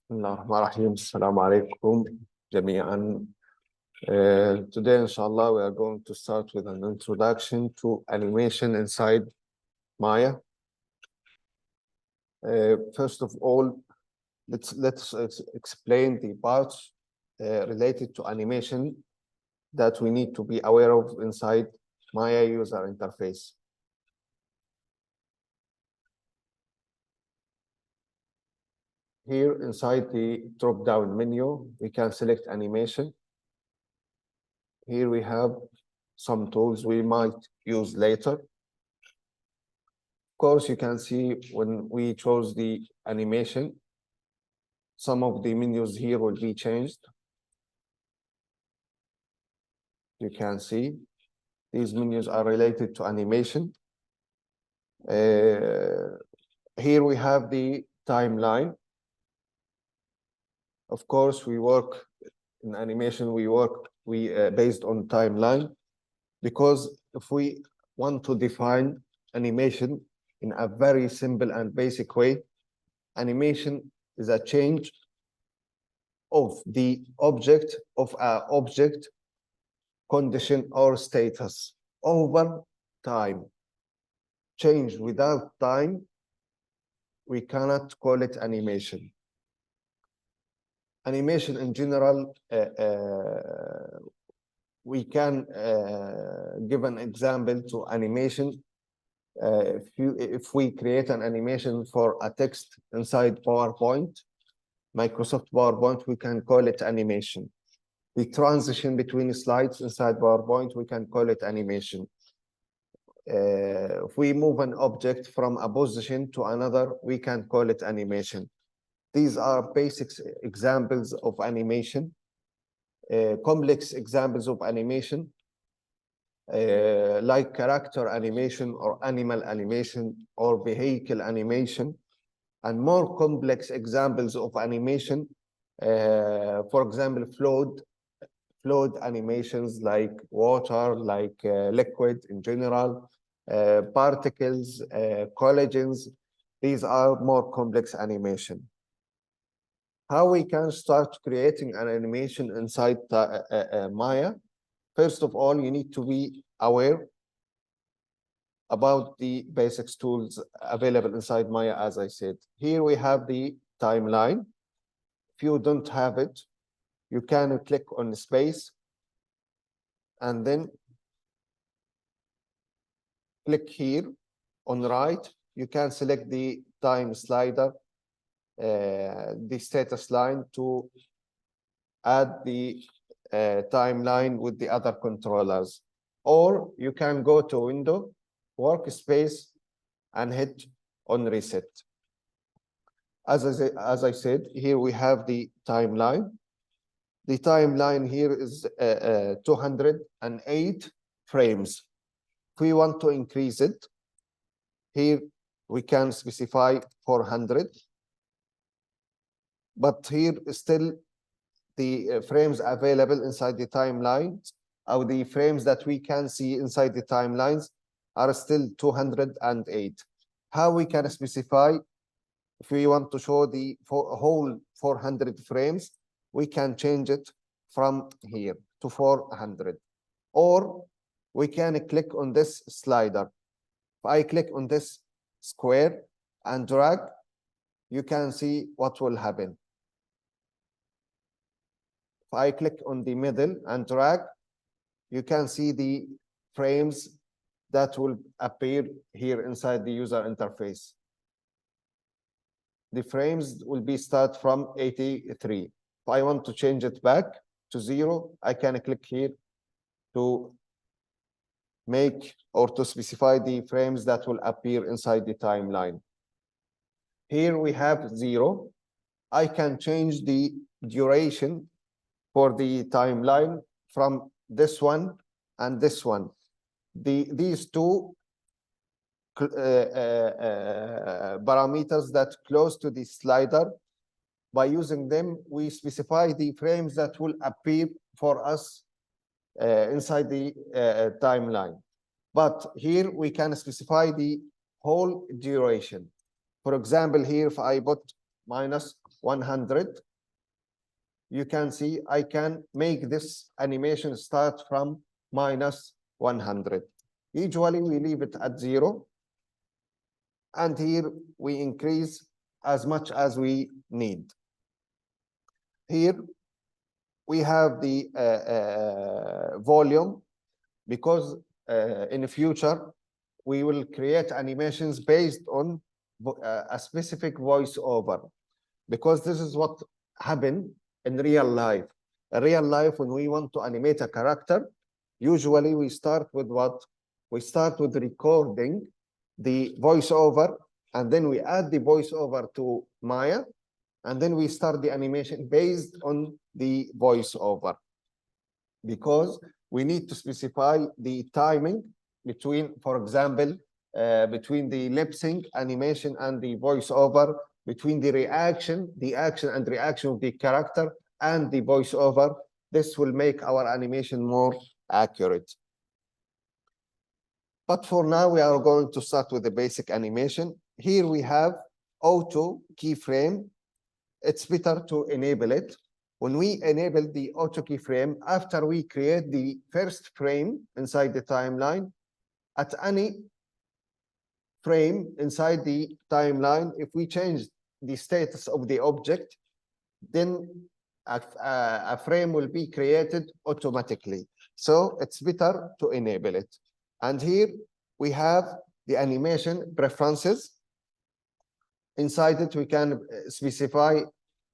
بسم الله الرحمن الرحيم. السلام عليكم جميعا. Today, inshallah, we are going to start with an introduction to animation inside Maya. First of all, let's explain the parts related to animation that we need to be aware of inside Maya user interface. Here inside the drop-down menu, we can select animation. Here we have some tools we might use later. Of course, you can see when we chose the animation, some of the menus here will be changed. You can see these menus are related to animation. Here we have the timeline. Of course, we work in animation, we based on timeline, because if we want to define animation in a very simple and basic way, animation is a change of the object of an object, condition, or status over time. Change without time, we cannot call it animation. Animation in general, we can give an example to animation. If we create an animation for a text inside PowerPoint, Microsoft PowerPoint, we can call it animation. The transition between slides inside PowerPoint, we can call it animation. If we move an object from a position to another, we can call it animation. These are basic examples of animation. Complex examples of animation, like character animation or animal animation or vehicle animation, and more complex examples of animation, for example, fluid animations like water, like liquid in general, particles, collagens. These are more complex animation. How we can start creating an animation inside Maya? First of all, you need to be aware about the basics tools available inside Maya, as I said. Here we have the timeline. If you don't have it, you can click on space and then click here on right. You can select the time slider, the status line to add the timeline with the other controllers, or you can go to window, workspace, and hit on reset. As I said, here we have the timeline. The timeline here is 208 frames. If we want to increase it, here we can specify 400. But here still the frames available inside the timeline, or the frames that we can see inside the timelines, are still 208. How we can specify, if we want to show the whole 400 frames, we can change it from here to 400. Or we can click on this slider. If I click on this square and drag, you can see what will happen. If I click on the middle and drag, you can see the frames that will appear here inside the user interface. The frames will be start from 83. If I want to change it back to 0, I can click here to make or to specify the frames that will appear inside the timeline. Here we have 0. I can change the duration for the timeline from this one and this one. These two parameters that close to the slider, by using them, we specify the frames that will appear for us inside the timeline. But here we can specify the whole duration. For example, here if I put minus 100, you can see I can make this animation start from minus 100. Usually we leave it at 0, and here we increase as much as we need. Here we have the volume, because in the future we will create animations based on a specific voiceover, because this is what happened in real life. In real life, when we want to animate a character, usually we start with what? We start with recording the voiceover, and then we add the voiceover to Maya, and then we start the animation based on the voiceover, because we need to specify the timing between, for example, between the lip sync animation and the voiceover, between the action and reaction of the character and the voiceover. This will make our animation more accurate. But for now, we are going to start with the basic animation. Here we have auto keyframe. It's better to enable it. When we enable the auto keyframe, after we create the first frame inside the timeline, at any frame inside the timeline, if we change the status of the object, then a frame will be created automatically. So it's better to enable it. And here we have the animation preferences. Inside it, we can specify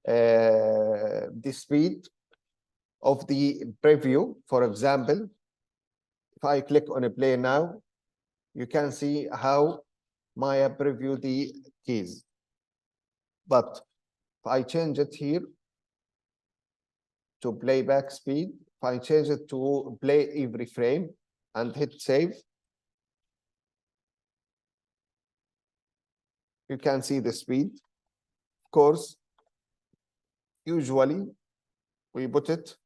the speed of the preview. For example, if I click on a play now, you can see how Maya preview the keys. But if I change it here to playback speed, if I change it to play every frame and hit save, you can see the speed. Of course, usually we put it.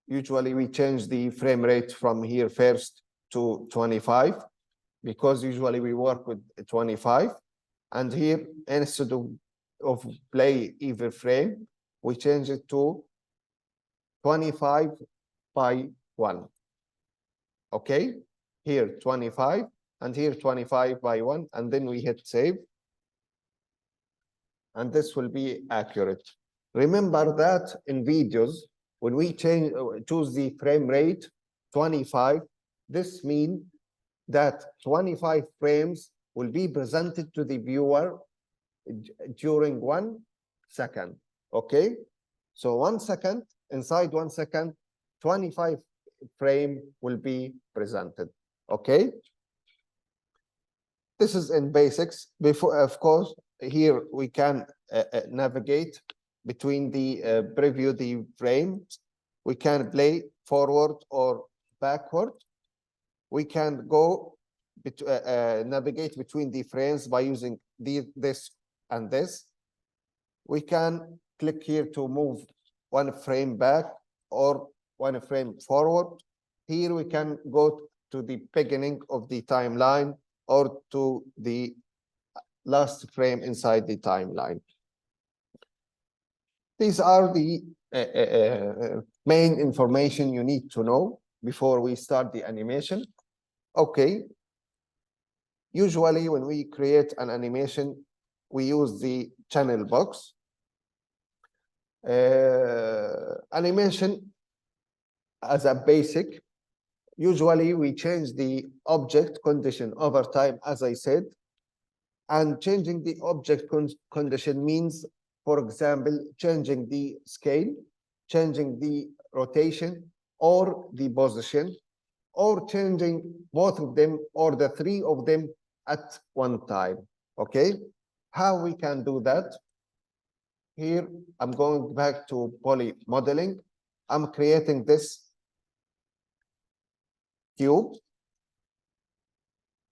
Usually we change the frame rate from here first to 25, because usually we work with 25. And here, instead of play every frame, we change it to 25 by 1. Okay, here 25, and here 25 by 1, and then we hit save. And this will be accurate. Remember that in videos, when we choose the frame rate 25, this means that 25 frames will be presented to the viewer during 1 second. Okay, so 1 second, inside 1 second, 25 frame will be presented. Okay, this is in basics. Before, of course, here we can navigate between the preview the frames. We can play forward or backward. We can go navigate between the frames by using this and this. We can click here to move 1 frame back or 1 frame forward. Here we can go to the beginning of the timeline or to the last frame inside the timeline. These are the main information you need to know before we start the animation. Okay. Usually when we create an animation, we use the channel box. Animation as a basic, usually we change the object condition over time, as I said. And changing the object condition means, for example, changing the scale, changing the rotation, or the position, or changing both of them or the 3 of them at one time. Okay, how we can do that? Here, I'm going back to poly modeling. I'm creating this cube.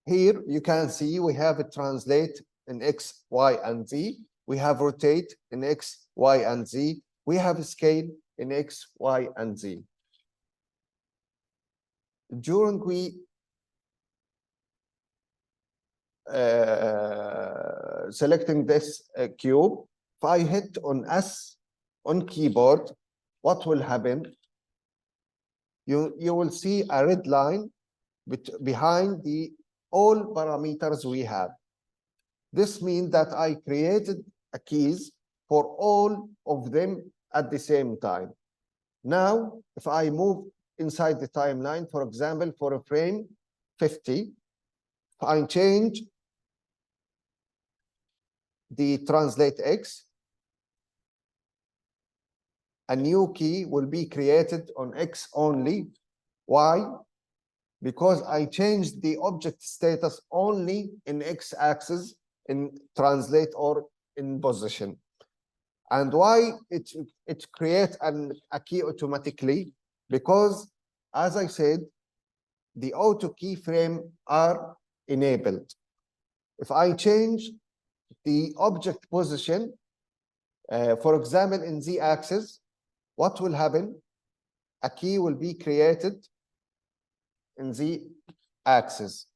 Here, you can see we have a translate in X, Y, and Z. We have rotate in X, Y, and Z. We have a scale in X, Y, and Z. During we selecting this cube. If I hit on S on keyboard, what will happen? You will see a red line behind the all parameters we have. This means that I created a keys for all of them at the same time. Now, if I move inside the timeline, for example, for a frame 50, if I change the translate X, a new key will be created on X only. Why? Because I changed the object status only in X axis in translate or in position. And why it creates a key automatically? Because, as I said, the auto keyframe are enabled. If I change the object position, for example, in Z axis, what will happen? A key will be created in Z axis.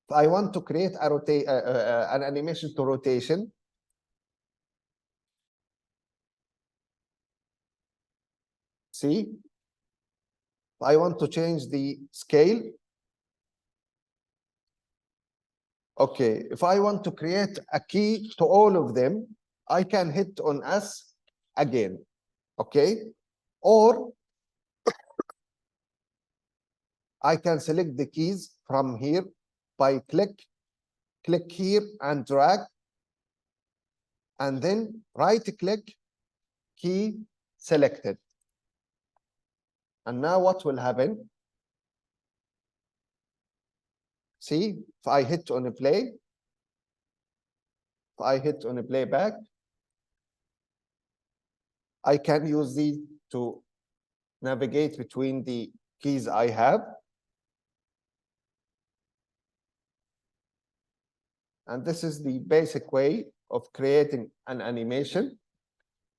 If I want to create an animation to rotation, see, if I want to change the scale, okay, if I want to create a key to all of them, I can hit on S again, okay? Or I can select the keys from here by click here and drag, and then right click, key selected. And now what will happen? See, if I hit on a play, if I hit on a playback, I can use these to navigate between the keys I have. And this is the basic way of creating an animation.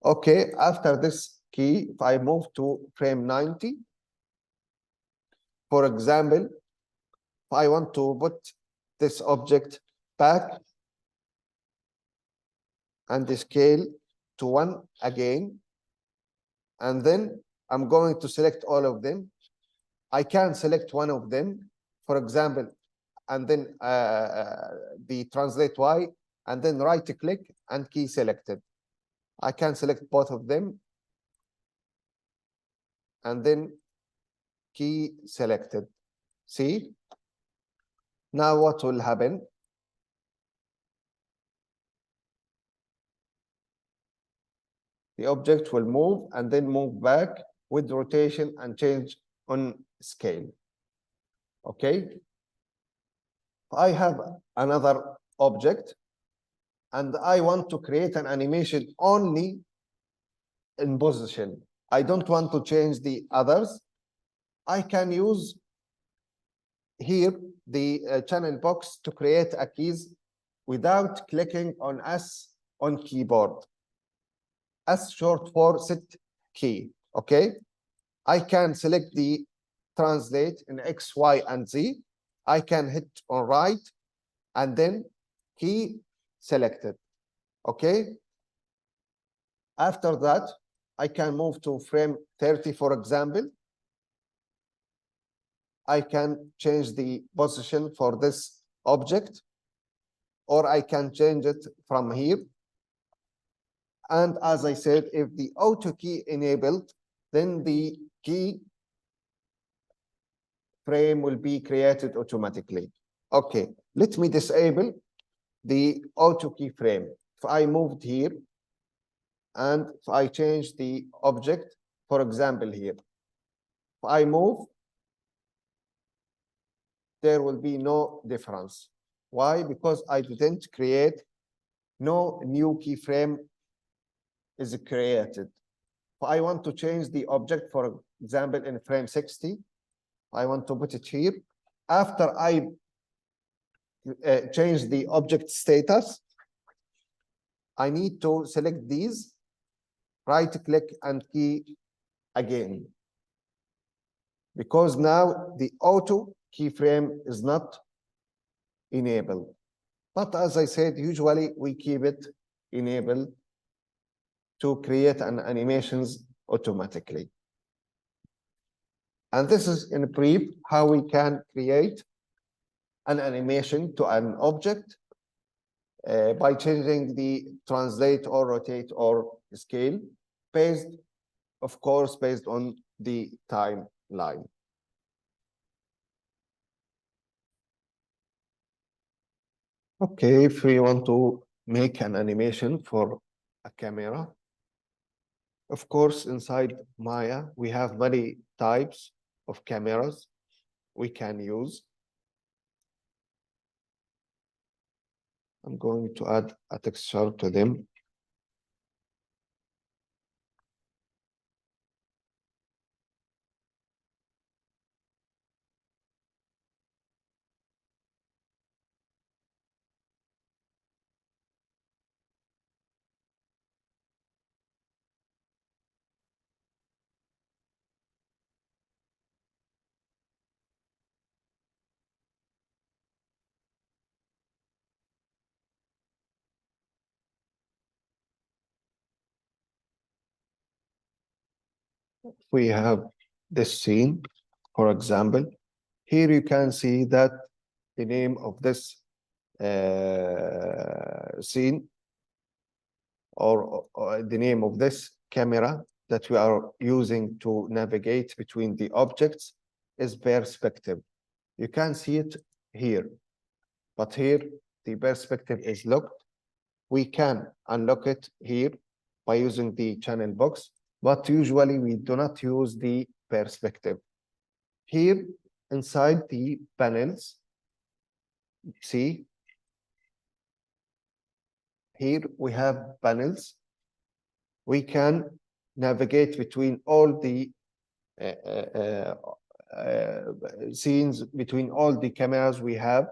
Okay, after this key, if I move to frame 90, for example, if I want to put this object back and the scale to 1 again, and then I'm going to select all of them. I can select one of them, for example, and then the translate Y, and then right click and key selected. I can select both of them, and then key selected. See? Now what will happen? The object will move and then move back with rotation and change on scale. Okay? I have another object and I want to create an animation only in position. I don't want to change the others. I can use here the channel box to create a keys without clicking on S on keyboard. S short for set key, okay? I can select the translate in X, Y, and Z. I can hit on right and then key selected, okay? After that, I can move to frame 30, for example. I can change the position for this object, or I can change it from here. And as I said, if the auto key enabled, then the key frame will be created automatically. Okay, let me disable the auto key frame. If I moved here and if I change the object, for example, here, if I move, there will be no difference. Why? Because I didn't create, no new keyframe is created. If I want to change the object, for example, in frame 60, I want to put it here. After I change the object status, I need to select these, right click and key again. Because now the auto keyframe is not enabled. But as I said, usually we keep it enabled to create an animations automatically. And this is in brief how we can create an animation to an object by changing the translate or rotate or scale based, of course, based on the timeline. Okay, if we want to make an animation for a camera, of course, inside Maya, we have many types of cameras we can use. I'm going to add a texture to them. We have this scene, for example. Here you can see that the name of this scene or the name of this camera that we are using to navigate between the objects is perspective. You can see it here, but here the perspective is locked. We can unlock it here by using the channel box, but usually we do not use the perspective. Here inside the panels, see, here we have panels. We can navigate between all the scenes, between all the cameras we have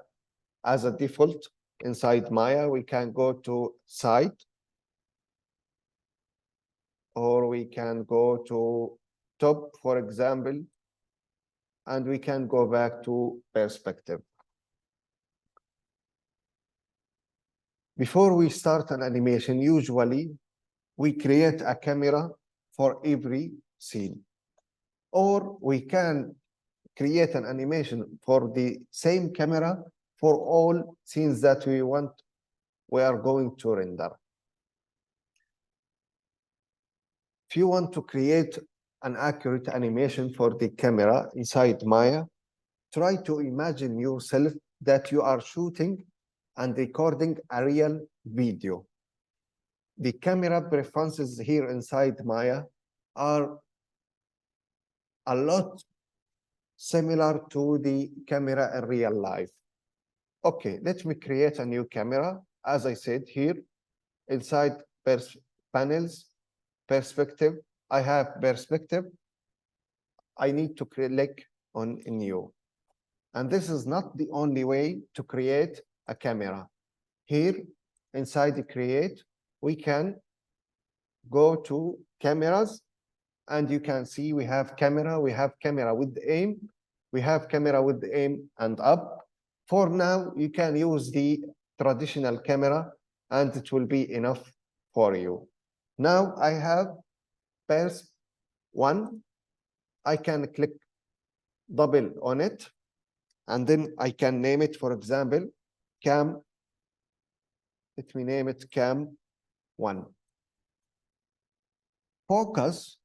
as a default inside Maya. We can go to site, or we can go to top, for example, and we can go back to perspective. Before we start an animation, usually we create a camera for every scene, or we can create an animation for the same camera for all scenes that we are going to render. If you want to create an accurate animation for the camera inside Maya, try to imagine yourself that you are shooting and recording a real video. The camera preferences here inside Maya are a lot similar to the camera in real life. Okay, let me create a new camera. As I said here, inside panels, perspective, I have perspective. I need to click on new. And this is not the only way to create a camera. Here, inside the create, we can go to cameras, and you can see we have camera with aim, we have camera with aim and up. For now, you can use the traditional camera, and it will be enough for you. Now I have pairs 1. I can click double on it, and then I can name it, for example, cam. Let me name it cam 1. Focus,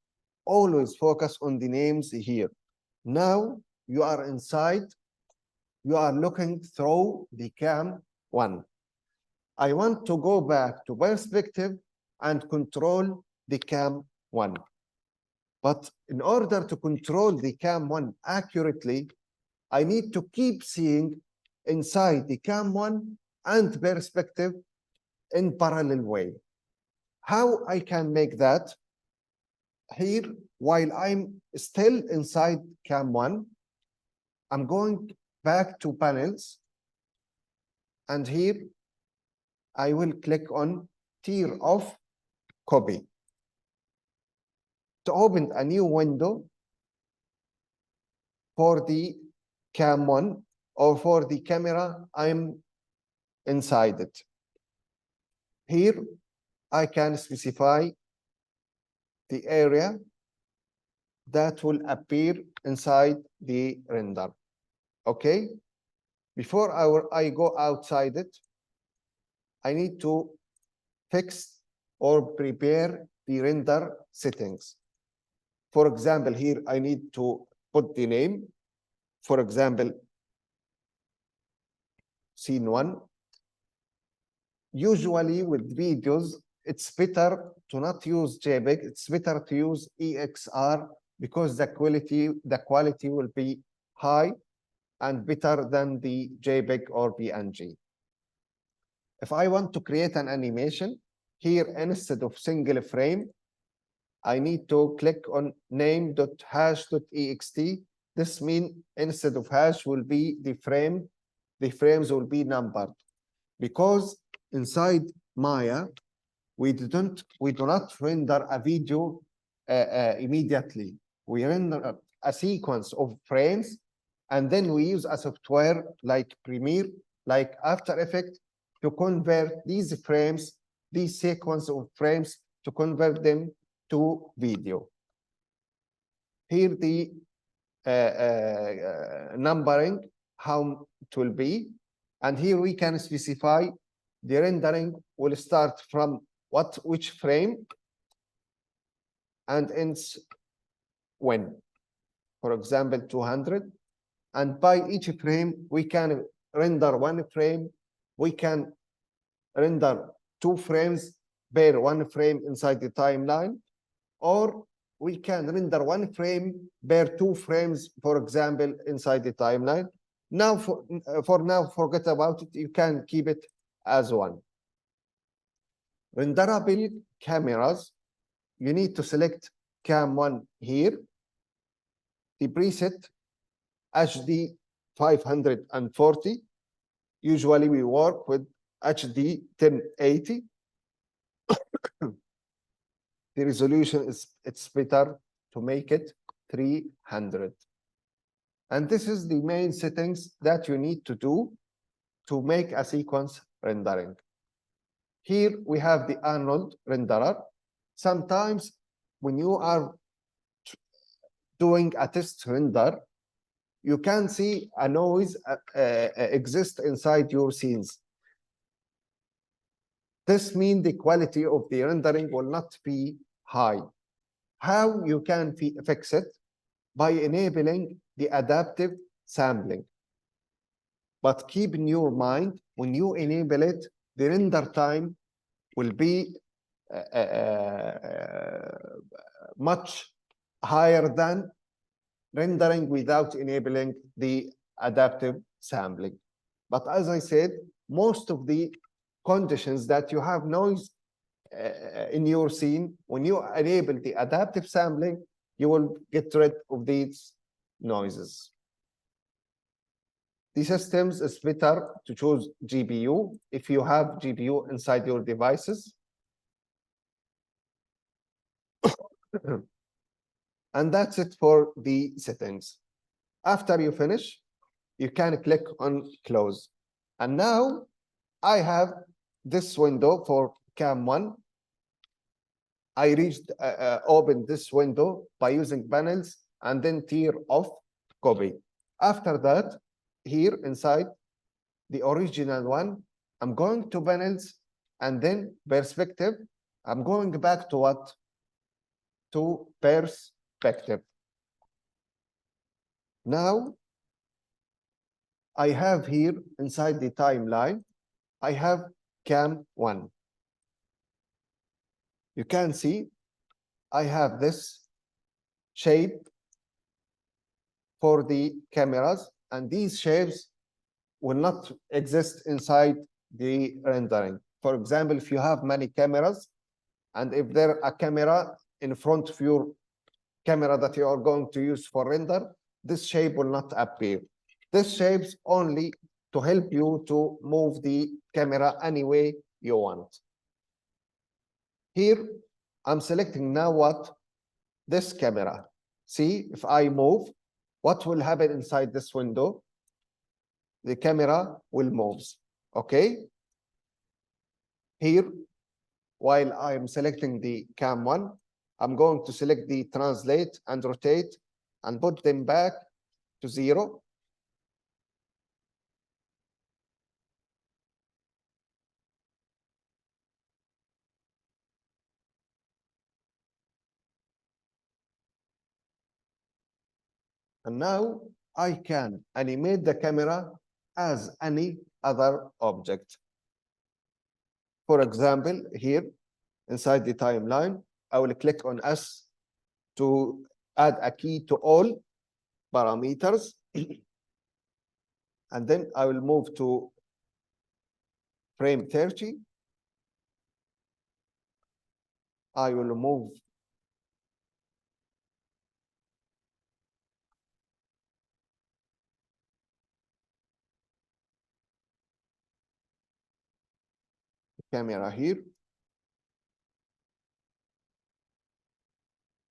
always focus on the names here. Now you are inside, you are looking through the cam 1. I want to go back to perspective and control the cam 1. But in order to control the cam 1 accurately, I need to keep seeing inside the cam 1 and perspective in parallel way. How I can make that? Here, while I'm still inside cam 1, I'm going back to panels, and here I will click on tier of copy to open a new window for the cam 1 or for the camera I'm inside it. Here, I can specify the area that will appear inside the render. Okay? Before I go outside it, I need to fix or prepare the render settings. For example, here I need to put the name. For example, scene 1. Usually with videos, it's better to not use JPEG. It's better to use EXR because the quality will be high and better than the JPEG or PNG. If I want to create an animation, here instead of single frame, I need to click on name.hash.ext. This means instead of hash will be the frames will be numbered. Because inside Maya, we do not render a video immediately. We render a sequence of frames, and then we use a software like Premiere, like After Effects, to convert these frames, these sequence of frames, to convert them to video. Here the numbering, how it will be, and here we can specify the rendering will start from which frame and ends when. For example, 200. And by each frame, we can render one frame. We can render 2 frames per 1 frame inside the timeline, or we can render 1 frame per 2 frames, for example, inside the timeline. Now, for now, forget about it. You can keep it as 1. Renderable cameras, you need to select Cam 1 here. The preset HD 540. Usually we work with HD 1080. The resolution it's better to make it 300. And this is the main settings that you need to do to make a sequence rendering. Here we have the Arnold renderer. Sometimes when you are doing a test render, you can see a noise exist inside your scenes. This means the quality of the rendering will not be high. How you can fix it? By enabling the adaptive sampling. But keep in your mind, when you enable it, the render time will be much higher than rendering without enabling the adaptive sampling. But as I said, most of the conditions that you have noise in your scene, when you enable the adaptive sampling, you will get rid of these noises. The systems is better to choose GPU if you have GPU inside your devices. And that's it for the settings. After you finish, you can click on close. And now I have this window for Cam 1. I opened this window by using panels and then tear off copy. After that, here inside the original one, I'm going to panels and then perspective. I'm going back to what? To perspective. Now, I have here inside the timeline, I have Cam 1. You can see I have this shape for the cameras, and these shapes will not exist inside the rendering. For example, if you have many cameras, and if there a camera in front of your camera that you are going to use for render, this shape will not appear. This shape's only to help you to move the camera any way you want. Here, I'm selecting now what? This camera. See, if I move, what will happen inside this window? The camera will move, okay? Here, while I'm selecting the cam1, I'm going to select the translate and rotate and put them back to 0. And now I can animate the camera as any other object. For example, here inside the timeline, I will click on S to add a key to all parameters. And then I will move to frame 30. I will move the camera here.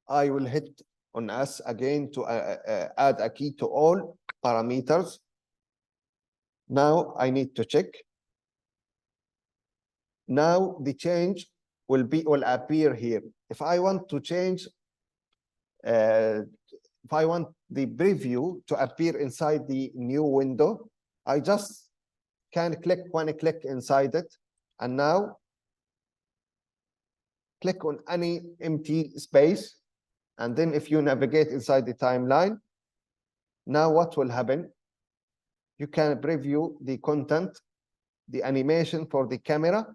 I will hit on S again to add a key to all parameters. Now I need to check. Now the change will appear here. If I want to change, if I want the preview to appear inside the new window, I just can click one click inside it, and now click on any empty space. And then if you navigate inside the timeline, now what will happen? You can preview the content, the animation for the camera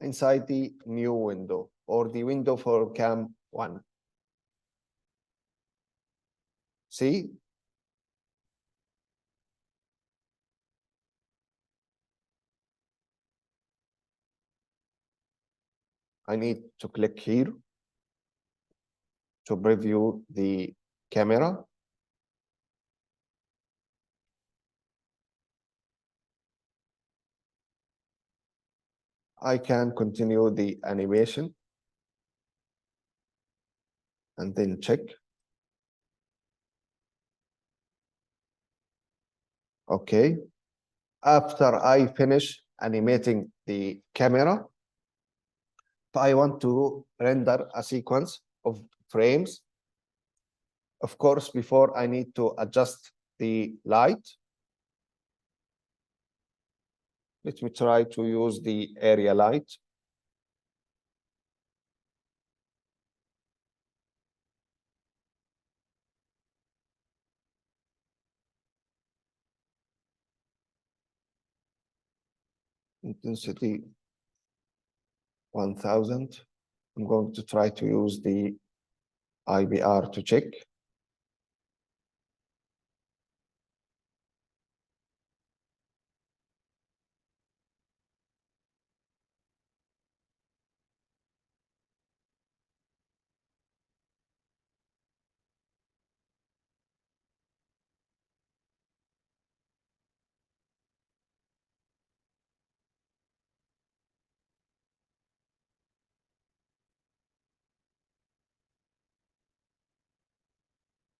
inside the new window or the window for cam1. See? I need to click here to preview the camera. I can continue the animation and then check. Okay. After I finish animating the camera, if I want to render a sequence of frames, of course, before I need to adjust the light. Let me try to use the area light. Intensity 1000. I'm going to try to use the IBR to check.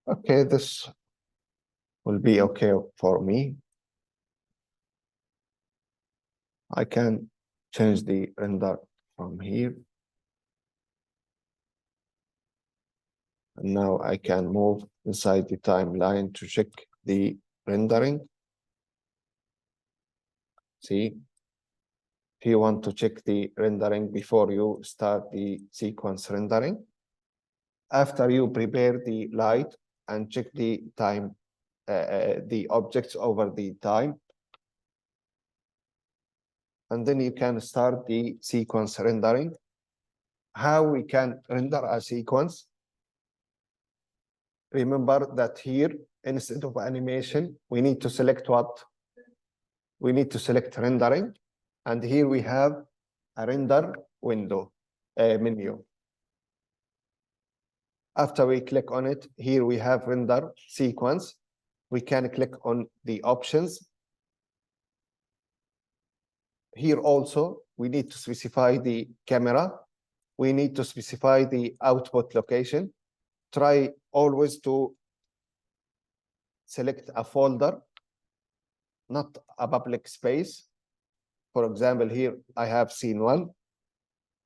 Okay, this will be okay for me. I can change the render from here. And now I can move inside the timeline to check the rendering. See, if you want to check the rendering before you start the sequence rendering, after you prepare the light and check the time, the objects over the time, and then you can start the sequence rendering. How we can render a sequence? Remember that here, instead of animation, we need to select what? We need to select rendering. And here we have a render window menu. After we click on it, here we have render sequence. We can click on the options. Here also, we need to specify the camera. We need to specify the output location. Try always to select a folder, not a public space. For example, here I have scene 1.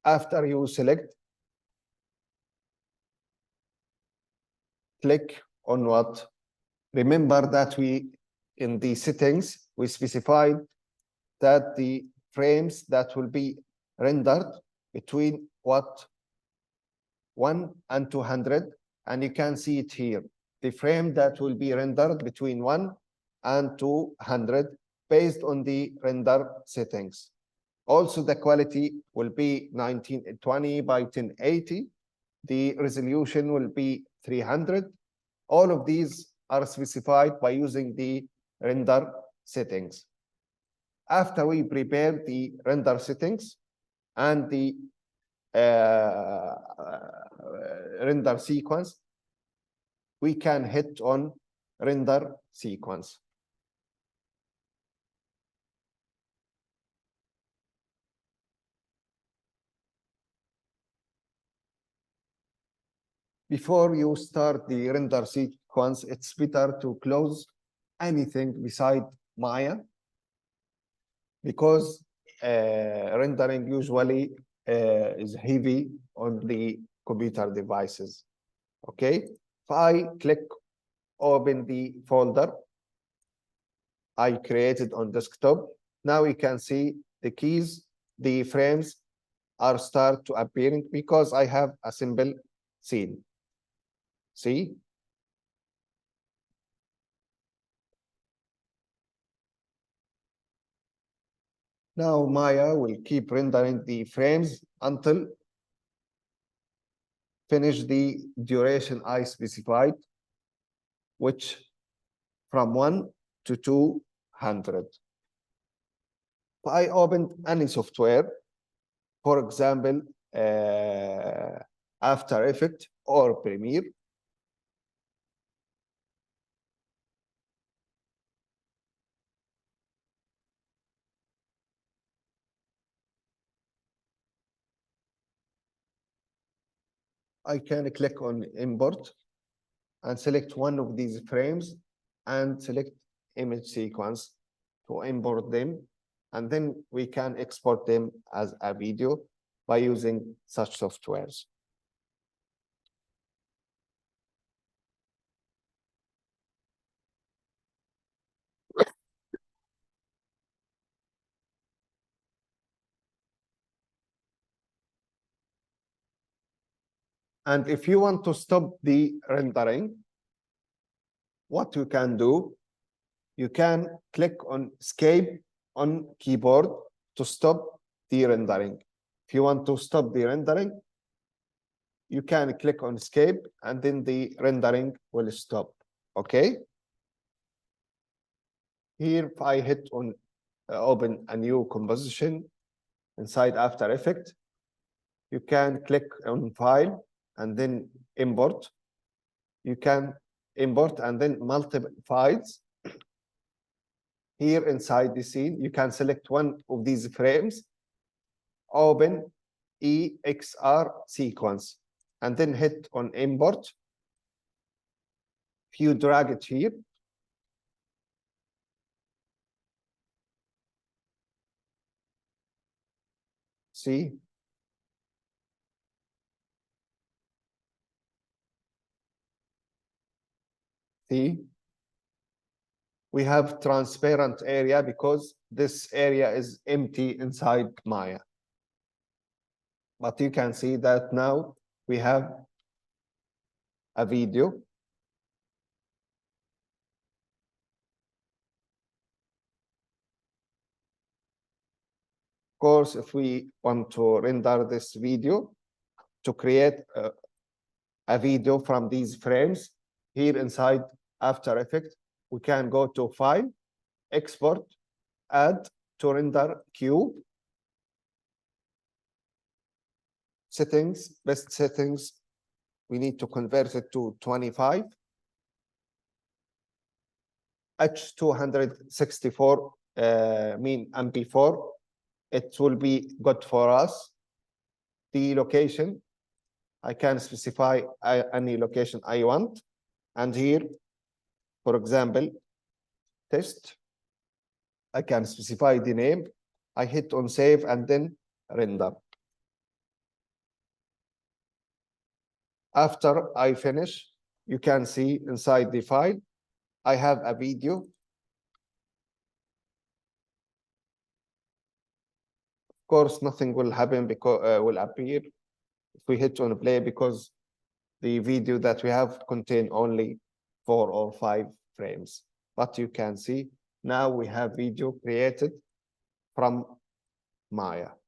After you select, click on what? Remember that in the settings, we specified that the frames that will be rendered between what? 1 and 200, and you can see it here. The frame that will be rendered between 1 and 200 based on the render settings. Also, the quality will be 1920 by 1080. The resolution will be 300. All of these are specified by using the render settings. After we prepare the render settings and the render sequence, we can hit on render sequence. Before you start the render sequence, it's better to close anything beside Maya, because rendering usually is heavy on the computer devices. Okay, if I click open the folder I created on desktop, now we can see the keys, the frames are start to appearing because I have a simple scene. See? Now Maya will keep rendering the frames until finish the duration I specified, which from 1 to 200. If I opened any software, for example, After Effects or Premiere, I can click on import and select one of these frames and select image sequence to import them. And then we can export them as a video by using such softwares. And if you want to stop the rendering, what you can do, you can click on escape on keyboard to stop the rendering. If you want to stop the rendering, you can click on escape and then the rendering will stop. Okay. Here, if I hit on open a new composition inside After Effects, you can click on File and then Import. You can import and then multiple files. Here inside the scene, you can select one of these frames, open EXR sequence, and then hit on Import. If you drag it here, see, we have transparent area because this area is empty inside Maya. But you can see that now we have a video. Of course, if we want to render this video to create a video from these frames, here inside After Effects, we can go to File, Export, Add to Render Queue, Settings, Best Settings, we need to convert it to 25. H264 mean MP4, it will be good for us. The location, I can specify any location I want. And here, for example, test, I can specify the name. I hit on save and then render. After I finish, you can see inside the file, I have a video. Of course, nothing will happen because will appear if we hit on play, because the video that we have contain only 4 or 5 frames. But you can see now we have video created from Maya.